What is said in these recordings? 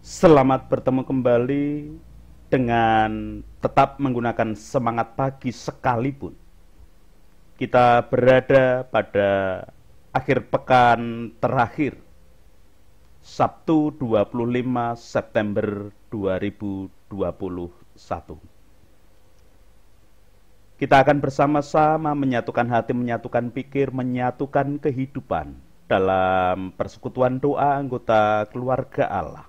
Selamat bertemu kembali dengan tetap menggunakan semangat pagi sekalipun. Kita berada pada akhir pekan terakhir, Sabtu 25 September 2021. Kita akan bersama-sama menyatukan hati, menyatukan pikir, menyatukan kehidupan dalam persekutuan doa anggota keluarga Allah.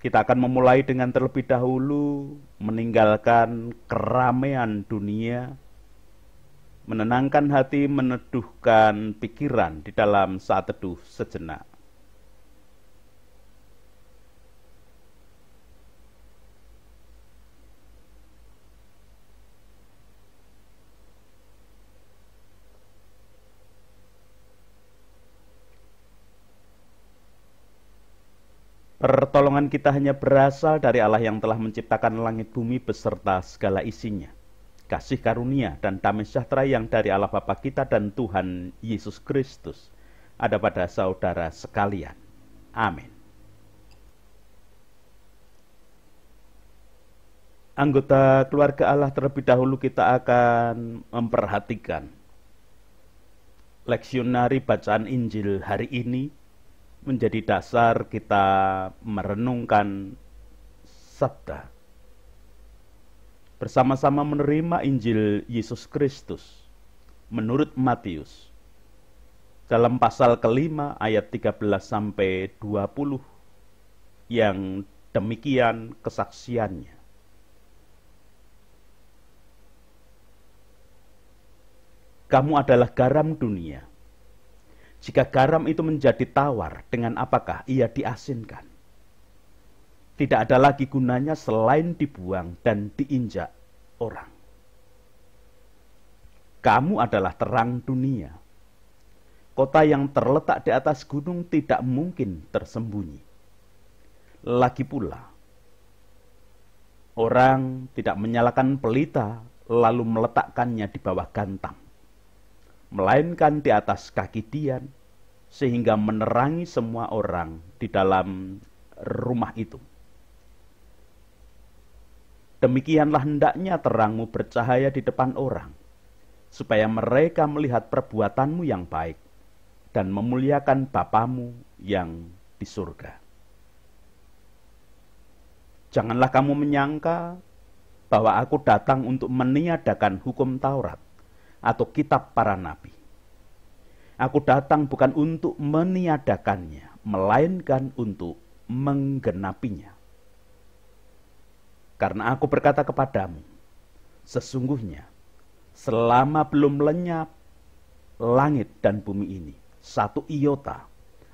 Kita akan memulai dengan terlebih dahulu meninggalkan keramaian dunia, menenangkan hati, meneduhkan pikiran di dalam saat teduh sejenak. Pertolongan kita hanya berasal dari Allah yang telah menciptakan langit bumi beserta segala isinya. Kasih karunia dan damai sejahtera yang dari Allah Bapa kita dan Tuhan Yesus Kristus ada pada saudara sekalian. Amin. Anggota keluarga Allah, terlebih dahulu kita akan memperhatikan leksionari bacaan Injil hari ini menjadi dasar kita merenungkan sabda. Bersama-sama menerima Injil Yesus Kristus menurut Matius dalam pasal kelima ayat 13 sampai 20 yang demikian kesaksiannya. Kamu adalah garam dunia. Jika garam itu menjadi tawar, dengan apakah ia diasinkan? Tidak ada lagi gunanya selain dibuang dan diinjak orang. Kamu adalah terang dunia. Kota yang terletak di atas gunung tidak mungkin tersembunyi. Lagi pula, orang tidak menyalakan pelita lalu meletakkannya di bawah gantang, melainkan di atas kaki dian, sehingga menerangi semua orang di dalam rumah itu. Demikianlah hendaknya terangmu bercahaya di depan orang, supaya mereka melihat perbuatanmu yang baik dan memuliakan Bapamu yang di surga. Janganlah kamu menyangka bahwa aku datang untuk meniadakan hukum Taurat atau kitab para nabi. Aku datang bukan untuk meniadakannya, melainkan untuk menggenapinya. Karena aku berkata kepadamu, sesungguhnya selama belum lenyap langit dan bumi ini, satu iota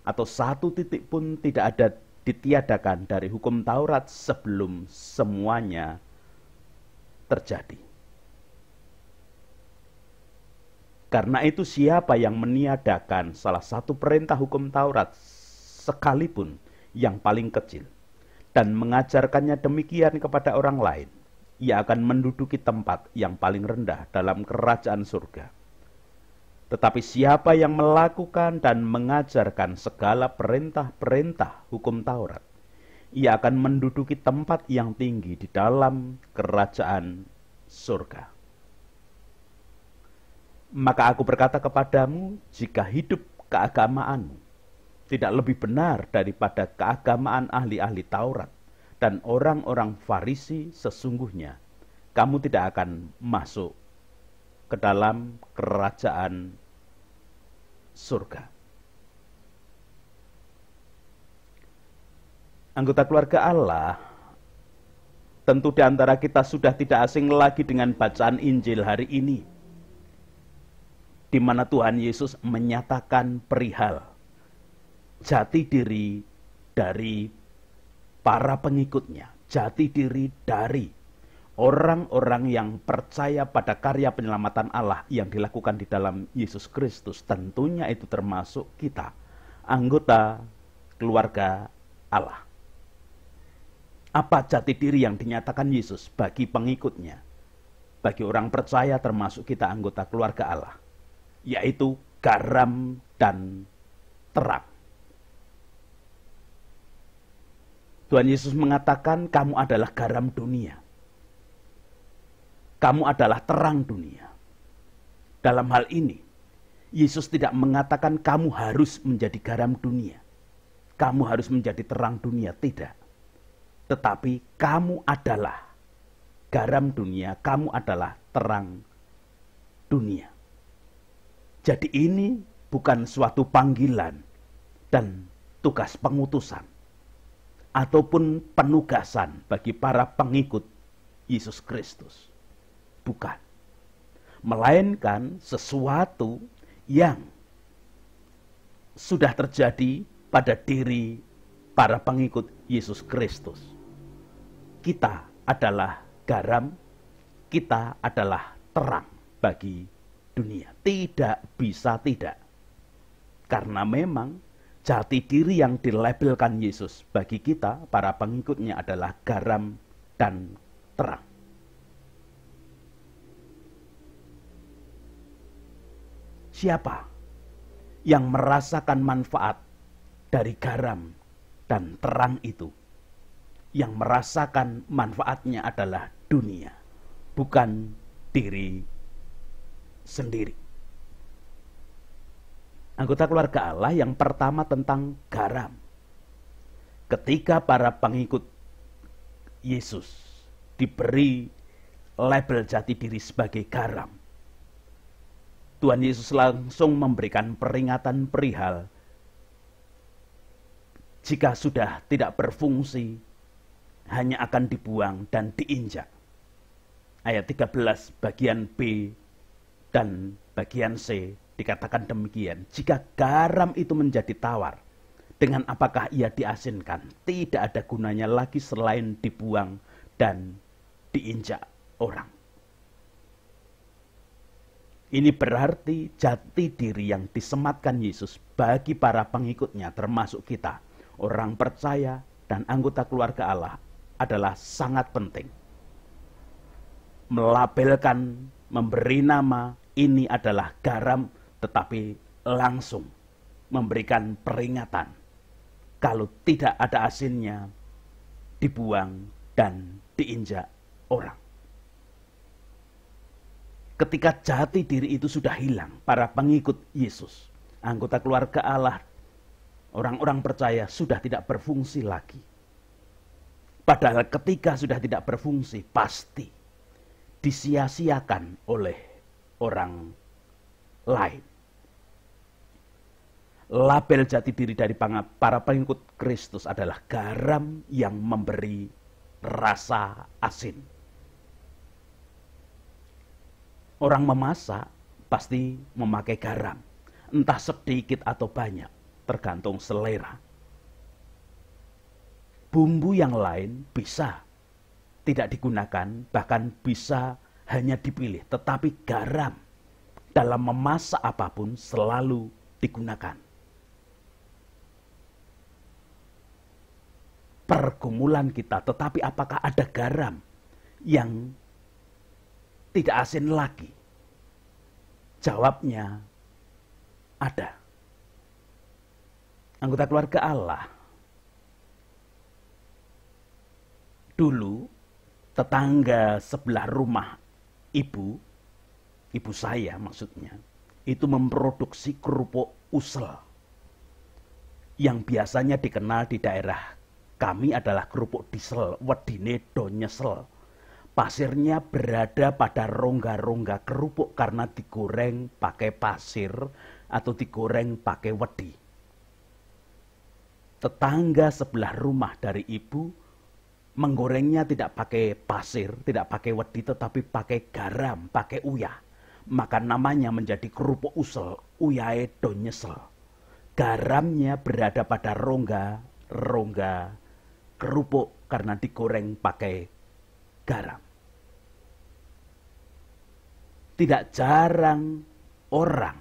atau satu titik pun tidak ada ditiadakan dari hukum Taurat sebelum semuanya terjadi. Karena itu siapa yang meniadakan salah satu perintah hukum Taurat sekalipun yang paling kecil dan mengajarkannya demikian kepada orang lain, ia akan menduduki tempat yang paling rendah dalam kerajaan surga. Tetapi siapa yang melakukan dan mengajarkan segala perintah-perintah hukum Taurat, ia akan menduduki tempat yang tinggi di dalam kerajaan surga. Maka aku berkata kepadamu, jika hidup keagamaanmu tidak lebih benar daripada keagamaan ahli-ahli Taurat dan orang-orang Farisi, sesungguhnya kamu tidak akan masuk ke dalam kerajaan surga. Anggota keluarga Allah, tentu di antara kita sudah tidak asing lagi dengan bacaan Injil hari ini, di mana Tuhan Yesus menyatakan perihal jati diri dari para pengikutnya, jati diri dari orang-orang yang percaya pada karya penyelamatan Allah yang dilakukan di dalam Yesus Kristus. Tentunya itu termasuk kita, anggota keluarga Allah. Apa jati diri yang dinyatakan Yesus bagi pengikutnya, bagi orang percaya termasuk kita anggota keluarga Allah? Yaitu garam dan terang. Tuhan Yesus mengatakan kamu adalah garam dunia. Kamu adalah terang dunia. Dalam hal ini, Yesus tidak mengatakan kamu harus menjadi garam dunia. Kamu harus menjadi terang dunia, tidak. Tetapi kamu adalah garam dunia, kamu adalah terang dunia. Jadi ini bukan suatu panggilan dan tugas pengutusan ataupun penugasan bagi para pengikut Yesus Kristus. Bukan. Melainkan sesuatu yang sudah terjadi pada diri para pengikut Yesus Kristus. Kita adalah garam, kita adalah terang bagi dunia. Tidak bisa tidak. Karena memang jati diri yang dilabelkan Yesus bagi kita, para pengikutnya, adalah garam dan terang. Siapa yang merasakan manfaat dari garam dan terang itu? Yang merasakan manfaatnya adalah dunia, bukan diri sendiri. Anggota keluarga Allah yang pertama tentang garam. Ketika para pengikut Yesus diberi label jati diri sebagai garam, Tuhan Yesus langsung memberikan peringatan perihal jika sudah tidak berfungsi, hanya akan dibuang dan diinjak. Ayat 13 bagian B dan bagian C dikatakan demikian. Jika garam itu menjadi tawar, dengan apakah ia diasinkan? Tidak ada gunanya lagi selain dibuang dan diinjak orang. Ini berarti jati diri yang disematkan Yesus bagi para pengikutnya, termasuk kita, orang percaya dan anggota keluarga Allah, adalah sangat penting. Melabelkan, memberi nama, ini adalah garam, tetapi langsung memberikan peringatan. Kalau tidak ada asinnya, dibuang dan diinjak orang. Ketika jati diri itu sudah hilang, para pengikut Yesus, anggota keluarga Allah, orang-orang percaya sudah tidak berfungsi lagi. Padahal ketika sudah tidak berfungsi, pasti disia-siakan oleh orang lain. Label jati diri dari para pengikut Kristus adalah garam yang memberi rasa asin. Orang memasak pasti memakai garam, entah sedikit atau banyak, tergantung selera. Bumbu yang lain bisa tidak digunakan, bahkan bisa hanya dipilih, tetapi garam dalam memasak apapun selalu digunakan. Pergumulan kita, tetapi apakah ada garam yang tidak asin lagi? Jawabnya ada. Anggota keluarga Allah, dulu tetangga sebelah rumah ibu saya maksudnya, itu memproduksi kerupuk usel yang biasanya dikenal di daerah kami adalah kerupuk diesel, wedine do nyesel. Pasirnya berada pada rongga-rongga kerupuk karena digoreng pakai pasir atau digoreng pakai wedi. Tetangga sebelah rumah dari ibu menggorengnya tidak pakai pasir, tidak pakai wedi, tetapi pakai garam, pakai uyah. Maka namanya menjadi kerupuk usel, uyahe do nyesel. Garamnya berada pada rongga kerupuk karena digoreng pakai garam. Tidak jarang orang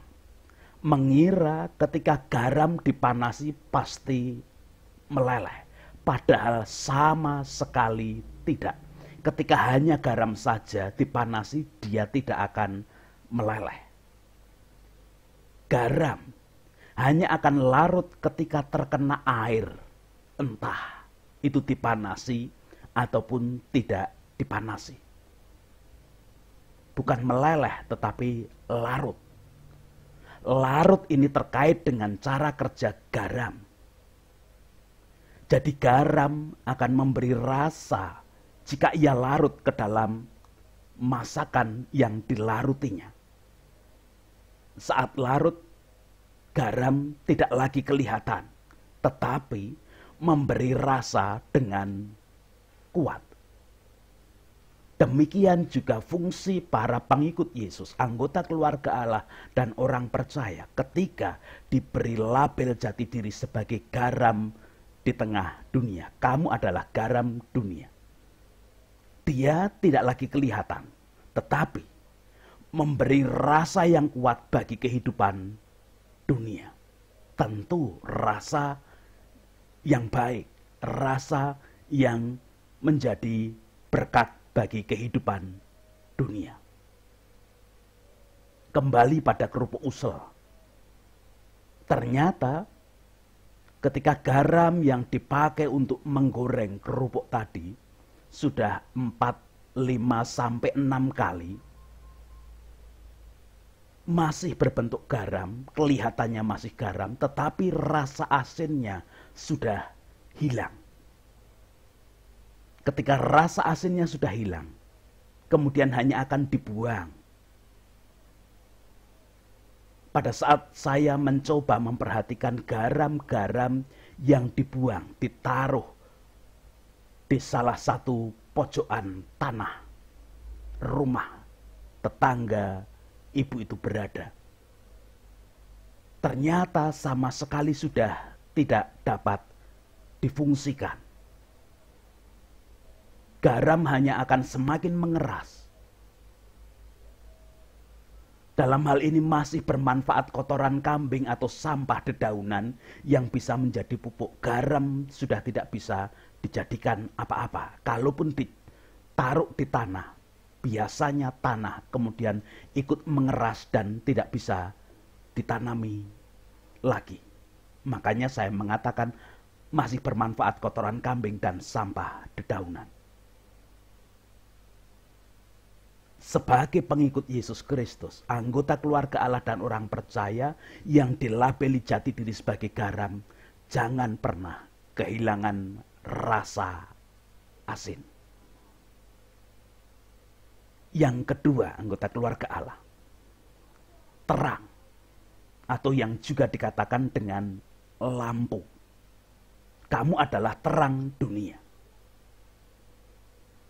mengira ketika garam dipanasi pasti meleleh. Padahal sama sekali tidak. Ketika hanya garam saja dipanasi, dia tidak akan meleleh. Garam hanya akan larut ketika terkena air, entah itu dipanasi ataupun tidak dipanasi. Bukan meleleh tetapi larut. Larut ini terkait dengan cara kerja garam. Jadi garam akan memberi rasa jika ia larut ke dalam masakan yang dilarutinya. Saat larut, garam tidak lagi kelihatan, tetapi memberi rasa dengan kuat. Demikian juga fungsi para pengikut Yesus, anggota keluarga Allah dan orang percaya ketika diberi label jati diri sebagai garam di tengah dunia. Kamu adalah garam dunia. Dia tidak lagi kelihatan, tetapi memberi rasa yang kuat bagi kehidupan dunia. Tentu rasa yang baik, rasa yang menjadi berkat bagi kehidupan dunia. Kembali pada kerupuk usel. Ternyata ketika garam yang dipakai untuk menggoreng kerupuk tadi sudah 4, 5, sampai 6 kali masih berbentuk garam, kelihatannya masih garam, tetapi rasa asinnya sudah hilang. Ketika rasa asinnya sudah hilang, kemudian hanya akan dibuang. Pada saat saya mencoba memperhatikan garam-garam yang dibuang, ditaruh di salah satu pojokan tanah rumah tetangga ibu itu berada. Ternyata sama sekali sudah tidak dapat difungsikan. Garam hanya akan semakin mengeras. Dalam hal ini masih bermanfaat kotoran kambing atau sampah dedaunan yang bisa menjadi pupuk. Garam sudah tidak bisa dijadikan apa-apa. Kalaupun ditaruh di tanah, biasanya tanah kemudian ikut mengeras dan tidak bisa ditanami lagi. Makanya saya mengatakan masih bermanfaat kotoran kambing dan sampah dedaunan. Sebagai pengikut Yesus Kristus, anggota keluarga Allah dan orang percaya yang dilabeli jati diri sebagai garam, jangan pernah kehilangan rasa asin. Yang kedua, anggota keluarga Allah, terang, atau yang juga dikatakan dengan lampu. Kamu adalah terang dunia.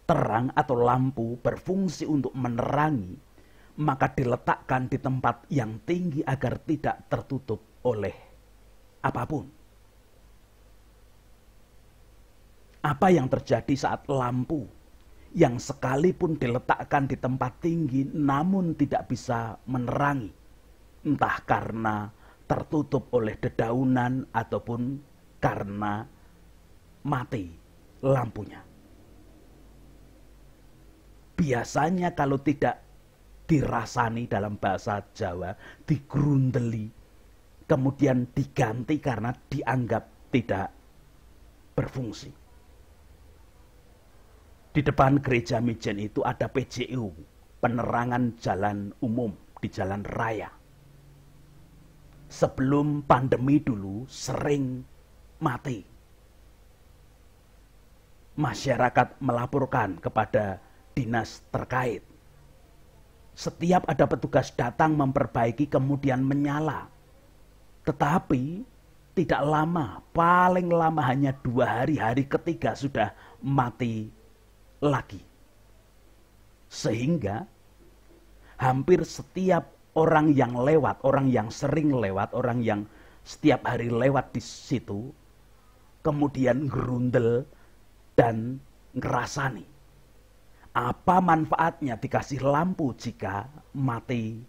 Terang atau lampu berfungsi untuk menerangi, maka diletakkan di tempat yang tinggi agar tidak tertutup oleh apapun. Apa yang terjadi saat lampu yang sekalipun diletakkan di tempat tinggi namun tidak bisa menerangi, entah karena tertutup oleh dedaunan ataupun karena mati lampunya. Biasanya kalau tidak dirasani dalam bahasa Jawa, digrundeli, kemudian diganti karena dianggap tidak berfungsi. Di depan gereja Mijen itu ada PJU, penerangan jalan umum di jalan raya. Sebelum pandemi dulu sering mati. Masyarakat melaporkan kepada dinas terkait. Setiap ada petugas datang memperbaiki kemudian menyala. Tetapi tidak lama, paling lama hanya 2 hari, hari ketiga sudah mati lagi. Sehingga hampir setiap orang yang lewat, orang yang sering lewat, orang yang setiap hari lewat di situ, kemudian gerundel dan ngerasani. Apa manfaatnya dikasih lampu jika mati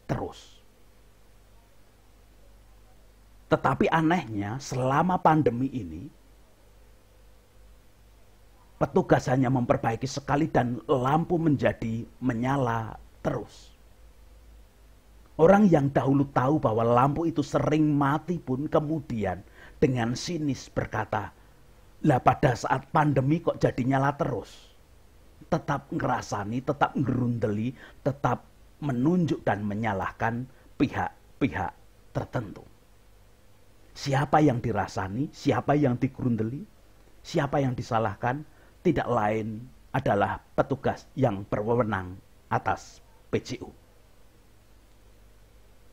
terus? Tetapi anehnya selama pandemi ini, petugas hanya memperbaiki sekali dan lampu menjadi menyala terus. Orang yang dahulu tahu bahwa lampu itu sering mati pun kemudian dengan sinis berkata, Lah pada saat pandemi kok jadi nyala terus? Tetap ngerasani, tetap ngerundeli, tetap menunjuk dan menyalahkan pihak-pihak tertentu. Siapa yang dirasani, siapa yang digerundeli, siapa yang disalahkan, tidak lain adalah petugas yang berwenang atas PJU.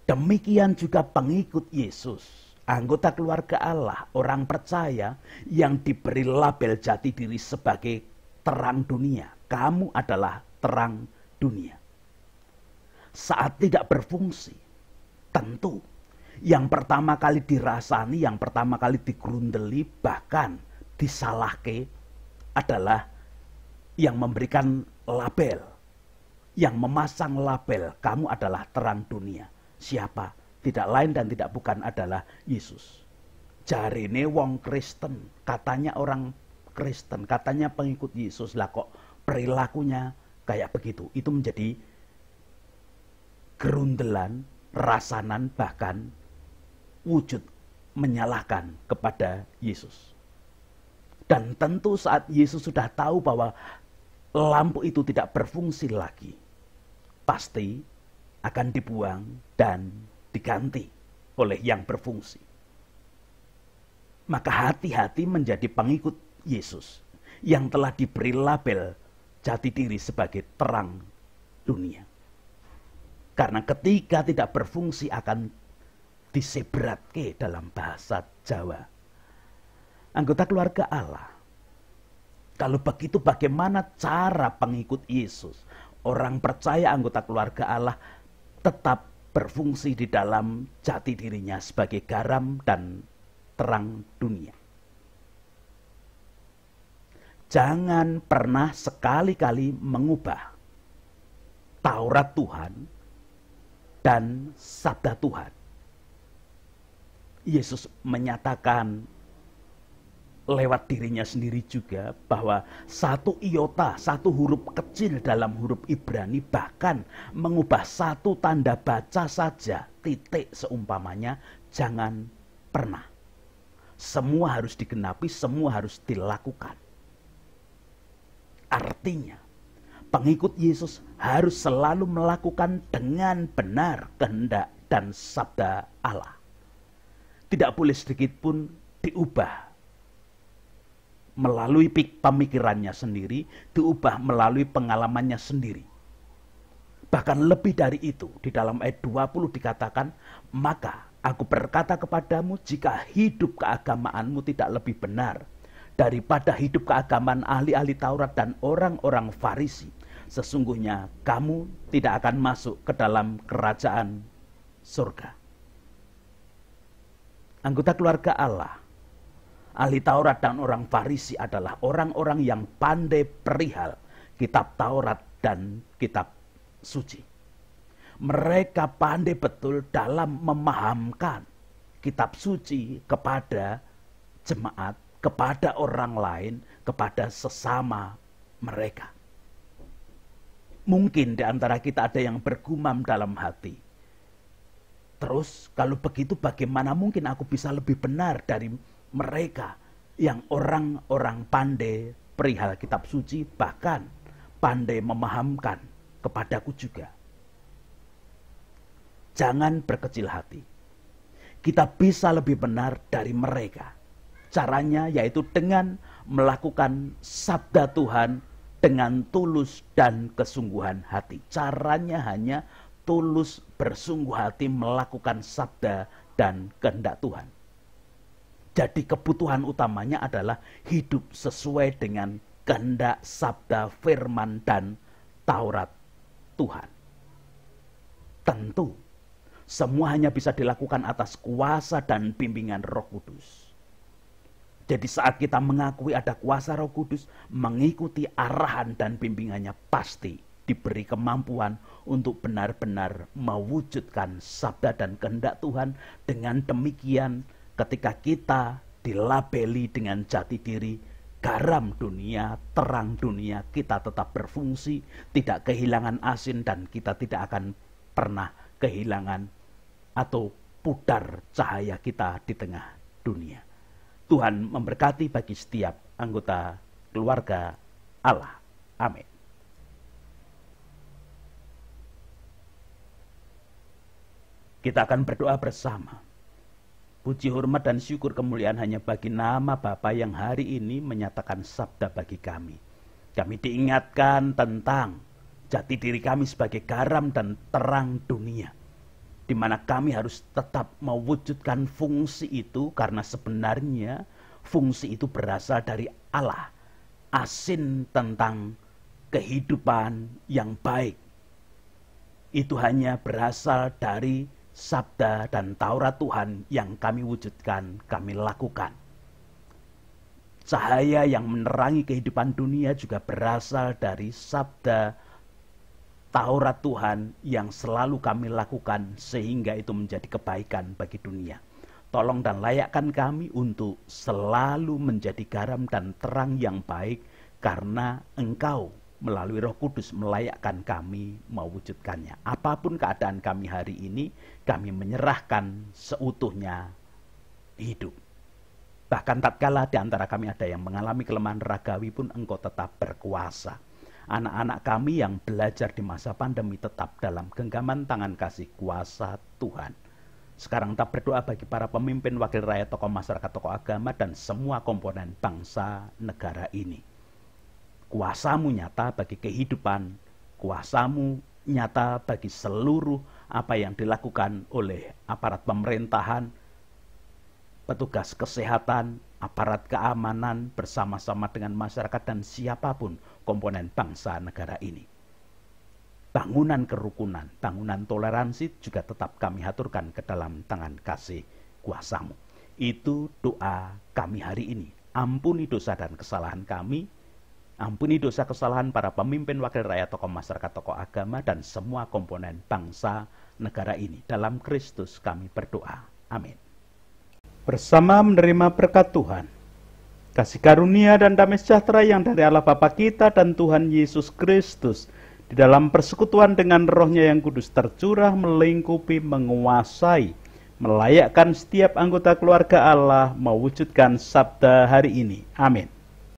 Demikian juga pengikut Yesus, anggota keluarga Allah, orang percaya yang diberi label jati diri sebagai terang dunia. Kamu adalah terang dunia. Saat tidak berfungsi, tentu yang pertama kali dirasani, yang pertama kali digerundeli, bahkan disalahke adalah yang memberikan label, yang memasang label, kamu adalah terang dunia. Siapa? Tidak lain dan tidak bukan adalah Yesus. Jarine wong Kristen, katanya orang Kristen, katanya pengikut Yesus, lah kok perilakunya kayak begitu. Itu menjadi gerundelan, rasanan, bahkan wujud menyalahkan kepada Yesus. Dan tentu saat Yesus sudah tahu bahwa lampu itu tidak berfungsi lagi, pasti akan dibuang dan diganti oleh yang berfungsi. Maka hati-hati menjadi pengikut Yesus yang telah diberi label jati diri sebagai terang dunia. Karena ketika tidak berfungsi akan disebratke dalam bahasa Jawa. Anggota keluarga Allah. Kalau begitu bagaimana cara pengikut Yesus, orang percaya anggota keluarga Allah tetap berfungsi di dalam jati dirinya sebagai garam dan terang dunia? Jangan pernah sekali-kali mengubah Taurat Tuhan dan sabda Tuhan. Yesus menyatakan lewat dirinya sendiri juga bahwa satu iota, satu huruf kecil dalam huruf Ibrani, bahkan mengubah satu tanda baca saja, titik seumpamanya, jangan pernah. Semua harus digenapi, semua harus dilakukan. Artinya, pengikut Yesus harus selalu melakukan dengan benar kehendak dan sabda Allah. Tidak boleh sedikit pun diubah melalui pemikirannya sendiri, diubah melalui pengalamannya sendiri. Bahkan lebih dari itu, di dalam ayat 20 dikatakan, maka aku berkata kepadamu, jika hidup keagamaanmu tidak lebih benar daripada hidup keagamaan ahli-ahli Taurat dan orang-orang Farisi, sesungguhnya kamu tidak akan masuk ke dalam kerajaan surga. Anggota keluarga Allah, ahli Taurat dan orang Farisi adalah orang-orang yang pandai perihal kitab Taurat dan kitab suci. Mereka pandai betul dalam memahamkan kitab suci kepada jemaat, kepada orang lain, kepada sesama mereka. Mungkin di antara kita ada yang bergumam dalam hati, terus kalau begitu bagaimana mungkin aku bisa lebih benar dari mereka yang orang-orang pandai perihal kitab suci, bahkan pandai memahamkan kepadaku juga. Jangan berkecil hati. Kita bisa lebih benar dari mereka. Caranya yaitu dengan melakukan sabda Tuhan dengan tulus dan kesungguhan hati. Caranya hanya tulus bersungguh hati melakukan sabda dan kehendak Tuhan. Jadi kebutuhan utamanya adalah hidup sesuai dengan kehendak, sabda, firman, dan Taurat Tuhan. Tentu, semua hanya bisa dilakukan atas kuasa dan bimbingan Roh Kudus. Jadi saat kita mengakui ada kuasa Roh Kudus, mengikuti arahan dan bimbingannya, pasti diberi kemampuan untuk benar-benar mewujudkan sabda dan kehendak Tuhan. Dengan demikian, ketika kita dilabeli dengan jati diri, garam dunia, terang dunia, kita tetap berfungsi, tidak kehilangan asin, dan kita tidak akan pernah kehilangan atau pudar cahaya kita di tengah dunia. Tuhan memberkati bagi setiap anggota keluarga Allah. Amin. Kita akan berdoa bersama. Puji, hormat, dan syukur kemuliaan hanya bagi nama Bapa yang hari ini menyatakan sabda bagi kami. Kami diingatkan tentang jati diri kami sebagai garam dan terang dunia, di mana kami harus tetap mewujudkan fungsi itu, karena sebenarnya fungsi itu berasal dari Allah. Asin tentang kehidupan yang baik itu hanya berasal dari sabda dan Taurat Tuhan yang kami wujudkan, kami lakukan. Cahaya yang menerangi kehidupan dunia juga berasal dari sabda Taurat Tuhan yang selalu kami lakukan, sehingga itu menjadi kebaikan bagi dunia. Tolong dan layakkan kami untuk selalu menjadi garam dan terang yang baik, karena Engkau melalui Roh Kudus melayakkan kami mewujudkannya. Apapun keadaan kami hari ini, kami menyerahkan seutuhnya hidup. Bahkan tatkala di antara kami ada yang mengalami kelemahan ragawi pun, Engkau tetap berkuasa. Anak-anak kami yang belajar di masa pandemi tetap dalam genggaman tangan kasih kuasa Tuhan. Sekarang kita berdoa bagi para pemimpin, wakil rakyat, tokoh masyarakat, tokoh agama, dan semua komponen bangsa negara ini. Kuasa-Mu nyata bagi kehidupan, kuasa-Mu nyata bagi seluruh apa yang dilakukan oleh aparat pemerintahan, petugas kesehatan, aparat keamanan bersama-sama dengan masyarakat dan siapapun komponen bangsa negara ini. Bangunan kerukunan, bangunan toleransi juga tetap kami haturkan ke dalam tangan kasih kuasa-Mu. Itu doa kami hari ini. Ampuni dosa dan kesalahan kami. Ampuni dosa kesalahan para pemimpin, wakil rakyat, tokoh masyarakat, tokoh agama, dan semua komponen bangsa negara ini. Dalam Kristus kami berdoa. Amin. Bersama menerima berkat Tuhan, kasih karunia dan damai sejahtera yang dari Allah Bapa kita dan Tuhan Yesus Kristus, di dalam persekutuan dengan Roh-Nya yang kudus, tercurah, melingkupi, menguasai, melayakkan setiap anggota keluarga Allah mewujudkan sabda hari ini. Amin.